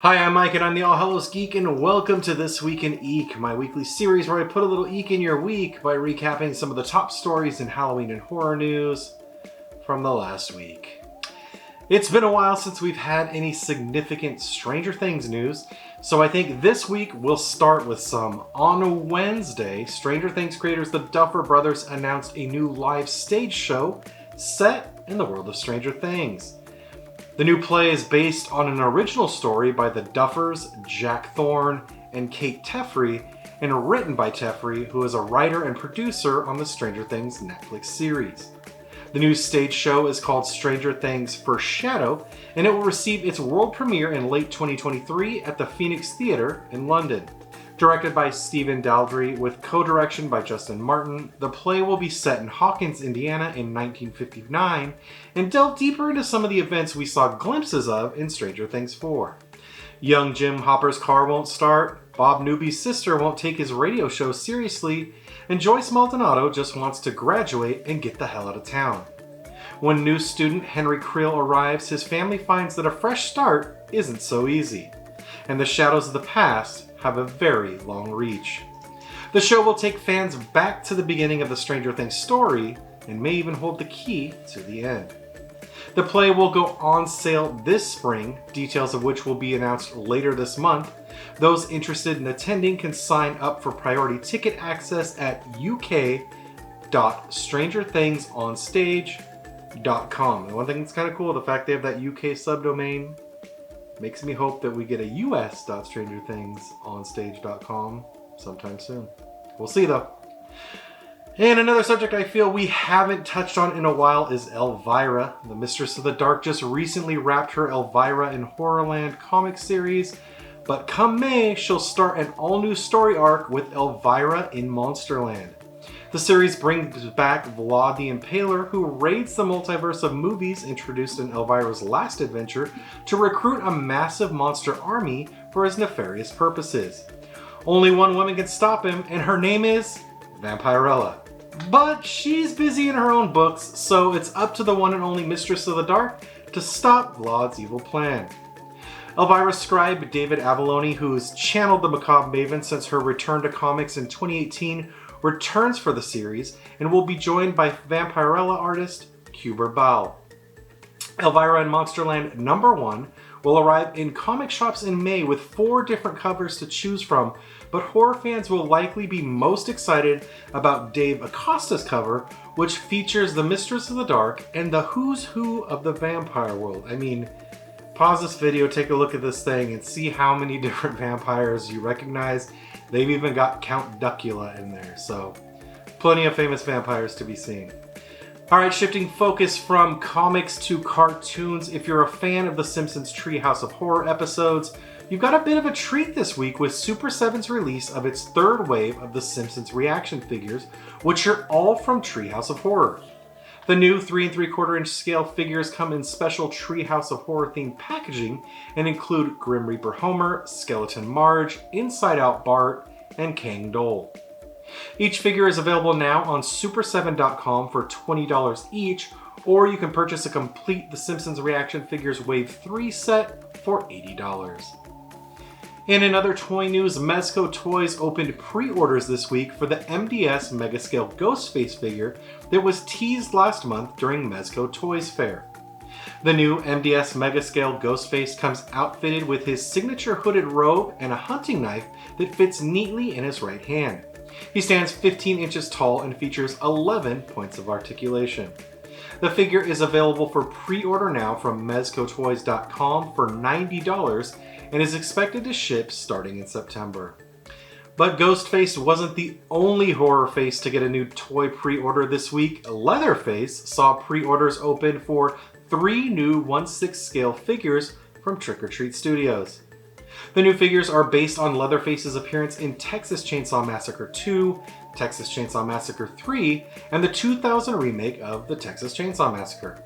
Hi, I'm Mike and I'm the All Hallows Geek, and welcome to This Week in Eek, my weekly series where I put a little eek in your week by recapping some of the top stories in Halloween and horror news from the last week. It's been a while since we've had any significant Stranger Things news, so I think this week we'll start with some. On Wednesday, Stranger Things creators the Duffer Brothers announced a new live stage show set in the world of Stranger Things. The new play is based on an original story by the Duffers, Jack Thorne, and Kate Teffrey, and written by Teffrey, who is a writer and producer on the Stranger Things Netflix series. The new stage show is called Stranger Things Foreshadow, and it will receive its world premiere in late 2023 at the Phoenix Theatre in London. Directed by Stephen Daldry with co-direction by Justin Martin, the play will be set in Hawkins, Indiana in 1959 and delve deeper into some of the events we saw glimpses of in Stranger Things 4. Young Jim Hopper's car won't start, Bob Newby's sister won't take his radio show seriously, and Joyce Maldonado just wants to graduate and get the hell out of town. When new student Henry Creel arrives, his family finds that a fresh start isn't so easy, and the shadows of the past have a very long reach. The show will take fans back to the beginning of the Stranger Things story and may even hold the key to the end. The play will go on sale this spring, details of which will be announced later this month. Those interested in attending can sign up for priority ticket access at uk.strangerthingsonstage.com. And one thing that's kind of cool, the fact they have that UK subdomain makes me hope that we get a us.strangerthingsonstage.com sometime soon. We'll see though. And another subject I feel we haven't touched on in a while is Elvira. The Mistress of the Dark just recently wrapped her Elvira in Horrorland comic series, but come May, she'll start an all-new story arc with Elvira in Monsterland. The series brings back Vlad the Impaler, who raids the multiverse of movies introduced in Elvira's last adventure to recruit a massive monster army for his nefarious purposes. Only one woman can stop him, and her name is Vampirella. But she's busy in her own books, so it's up to the one and only Mistress of the Dark to stop Vlad's evil plan. Elvira's scribe David Avalone, who's channeled the macabre maven since her return to comics in 2018, returns for the series and will be joined by Vampirella artist Hubert Ball. Elvira in Monsterland #1 will arrive in comic shops in May with 4 different covers to choose from, but horror fans will likely be most excited about Dave Acosta's cover, which features the Mistress of the Dark and the who's who of the vampire world. I mean, pause this video, take a look at this thing, and see how many different vampires you recognize. They've even got Count Duckula in there, so plenty of famous vampires to be seen. Alright, shifting focus from comics to cartoons. If you're a fan of the Simpsons Treehouse of Horror episodes, you've got a bit of a treat this week with Super7's release of its 3rd wave of the Simpsons reaction figures, which are all from Treehouse of Horror. The new 3 3/4 inch scale figures come in special Treehouse of Horror themed packaging and include Grim Reaper Homer, Skeleton Marge, Inside Out Bart, and Kang Dole. Each figure is available now on Super7.com for $20 each, or you can purchase a complete The Simpsons Reaction Figures Wave 3 set for $80. And in other toy news, Mezco Toys opened pre-orders this week for the MDS Megascale Ghostface figure that was teased last month during Mezco Toys Fair. The new MDS Megascale Ghostface comes outfitted with his signature hooded robe and a hunting knife that fits neatly in his right hand. He stands 15 inches tall and features 11 points of articulation. The figure is available for pre-order now from mezcotoys.com for $90 and is expected to ship starting in September. But Ghostface wasn't the only horror face to get a new toy pre-order this week. Leatherface saw pre-orders open for 3 new 1/6 scale figures from Trick or Treat Studios. The new figures are based on Leatherface's appearance in Texas Chainsaw Massacre 2, Texas Chainsaw Massacre 3, and the 2000 remake of the Texas Chainsaw Massacre.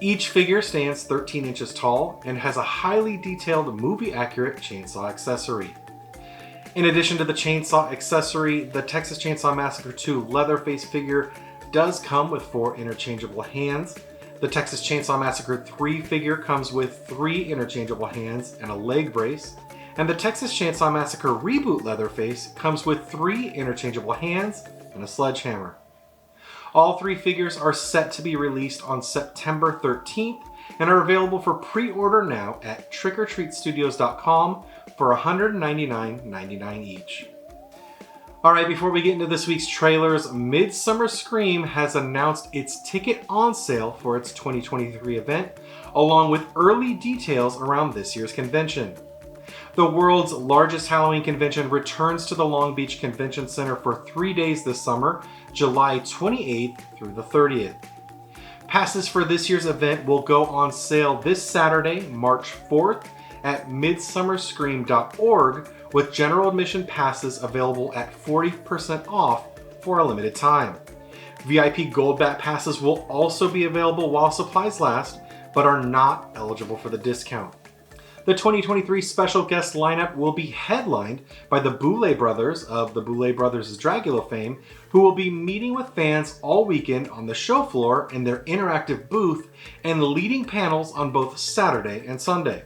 Each figure stands 13 inches tall and has a highly detailed movie-accurate chainsaw accessory. In addition to the chainsaw accessory, the Texas Chainsaw Massacre 2 Leatherface figure does come with 4 interchangeable hands. The Texas Chainsaw Massacre 3 figure comes with 3 interchangeable hands and a leg brace, and the Texas Chainsaw Massacre Reboot Leatherface comes with 3 interchangeable hands and a sledgehammer. All 3 figures are set to be released on September 13th and are available for pre-order now at trickortreatstudios.com for $199.99 each. Alright, before we get into this week's trailers, Midsummer Scream has announced its ticket on sale for its 2023 event, along with early details around this year's convention. The world's largest Halloween convention returns to the Long Beach Convention Center for 3 days this summer, July 28th through the 30th. Passes for this year's event will go on sale this Saturday, March 4th at midsummerscream.org, with general admission passes available at 40% off for a limited time. VIP Gold Bat passes will also be available while supplies last, but are not eligible for the discount. The 2023 special guest lineup will be headlined by the Boulet brothers of the Boulet Brothers' Dracula fame, who will be meeting with fans all weekend on the show floor in their interactive booth and leading panels on both Saturday and Sunday.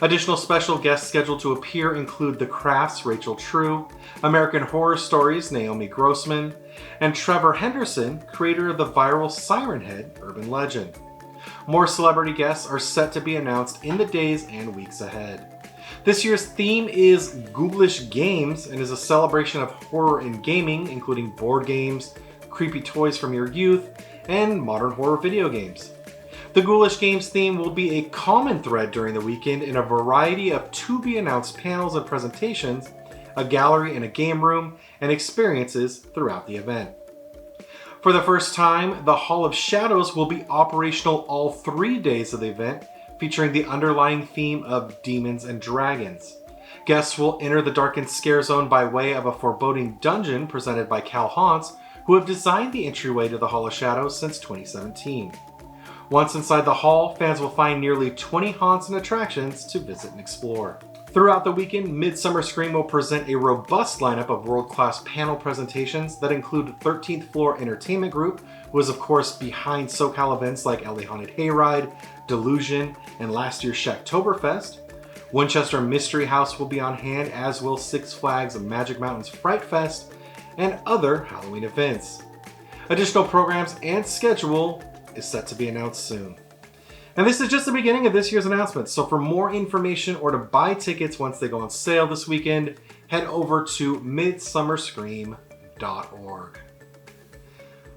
Additional special guests scheduled to appear include The Craft's Rachel True, American Horror Stories' Naomi Grossman, and Trevor Henderson, creator of the viral Siren Head urban legend. More celebrity guests are set to be announced in the days and weeks ahead. This year's theme is Ghoulish Games and is a celebration of horror in gaming, including board games, creepy toys from your youth, and modern horror video games. The Ghoulish Games theme will be a common thread during the weekend in a variety of to-be-announced panels and presentations, a gallery and a game room, and experiences throughout the event. For the first time, the Hall of Shadows will be operational all 3 days of the event, featuring the underlying theme of demons and dragons. Guests will enter the darkened scare zone by way of a foreboding dungeon presented by Cal Haunts, who have designed the entryway to the Hall of Shadows since 2017. Once inside the hall, fans will find nearly 20 haunts and attractions to visit and explore. Throughout the weekend, Midsummer Scream will present a robust lineup of world-class panel presentations that include 13th Floor Entertainment Group, who is of course behind SoCal events like LA Haunted Hayride, Delusion, and last year's Shacktoberfest. Winchester Mystery House will be on hand, as will Six Flags Magic Mountain's Fright Fest, and other Halloween events. Additional programs and schedule is set to be announced soon. And this is just the beginning of this year's announcements, so for more information or to buy tickets once they go on sale this weekend, head over to midsummerscream.org.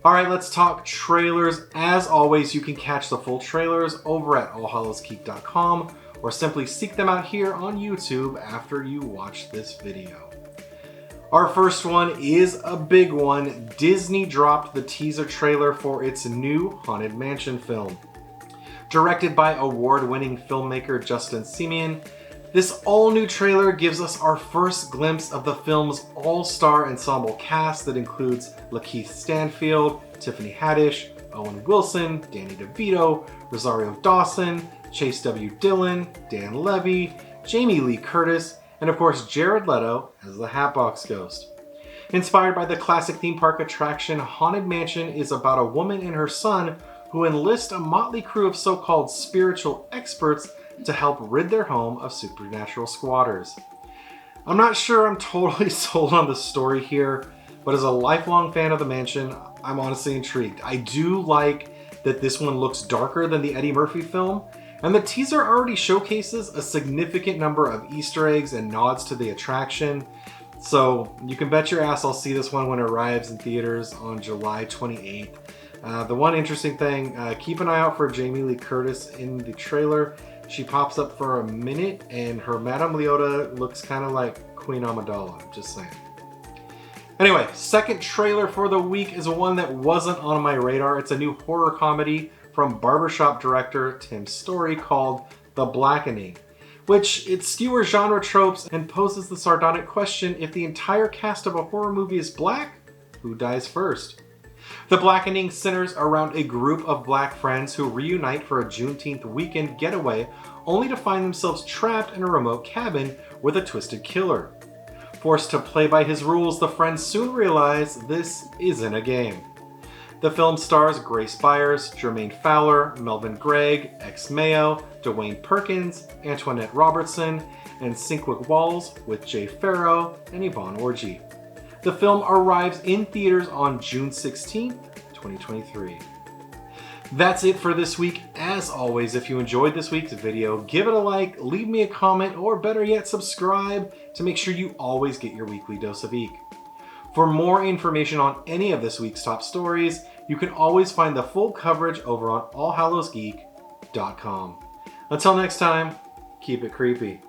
Alright, let's talk trailers. As always, you can catch the full trailers over at allhallowsgeek.com or simply seek them out here on YouTube after you watch this video. Our first one is a big one. Disney dropped the teaser trailer for its new Haunted Mansion film. Directed by award-winning filmmaker Justin Simien, this all-new trailer gives us our first glimpse of the film's all-star ensemble cast that includes Lakeith Stanfield, Tiffany Haddish, Owen Wilson, Danny DeVito, Rosario Dawson, Chase W. Dillon, Dan Levy, Jamie Lee Curtis, and of course Jared Leto as the Hatbox Ghost. Inspired by the classic theme park attraction, Haunted Mansion is about a woman and her son who enlist a motley crew of so-called spiritual experts to help rid their home of supernatural squatters. I'm not sure I'm totally sold on the story here, but as a lifelong fan of the mansion, I'm honestly intrigued. I do like that this one looks darker than the Eddie Murphy film, and the teaser already showcases a significant number of Easter eggs and nods to the attraction. So you can bet your ass I'll see this one when it arrives in theaters on July 28th. The one interesting thing, keep an eye out for Jamie Lee Curtis in the trailer. She pops up for a minute and her Madame Leota looks kind of like Queen Amidala, just saying. Anyway, second trailer for the week is one that wasn't on my radar. It's a new horror comedy from barbershop director Tim Story called The Blackening, which it skewers genre tropes and poses the sardonic question: if the entire cast of a horror movie is black, who dies first? The Blackening centers around a group of black friends who reunite for a Juneteenth weekend getaway, only to find themselves trapped in a remote cabin with a twisted killer. Forced to play by his rules, the friends soon realize this isn't a game. The film stars Grace Byers, Jermaine Fowler, Melvin Gregg, X Mayo, Dwayne Perkins, Antoinette Robertson, and Sinkwick Walls with Jay Farrow and Yvonne Orji. The film arrives in theaters on June 16th, 2023. That's it for this week. As always, if you enjoyed this week's video, give it a like, leave me a comment, or better yet, subscribe to make sure you always get your weekly dose of Geek. For more information on any of this week's top stories, you can always find the full coverage over on allhallowsgeek.com. Until next time, keep it creepy.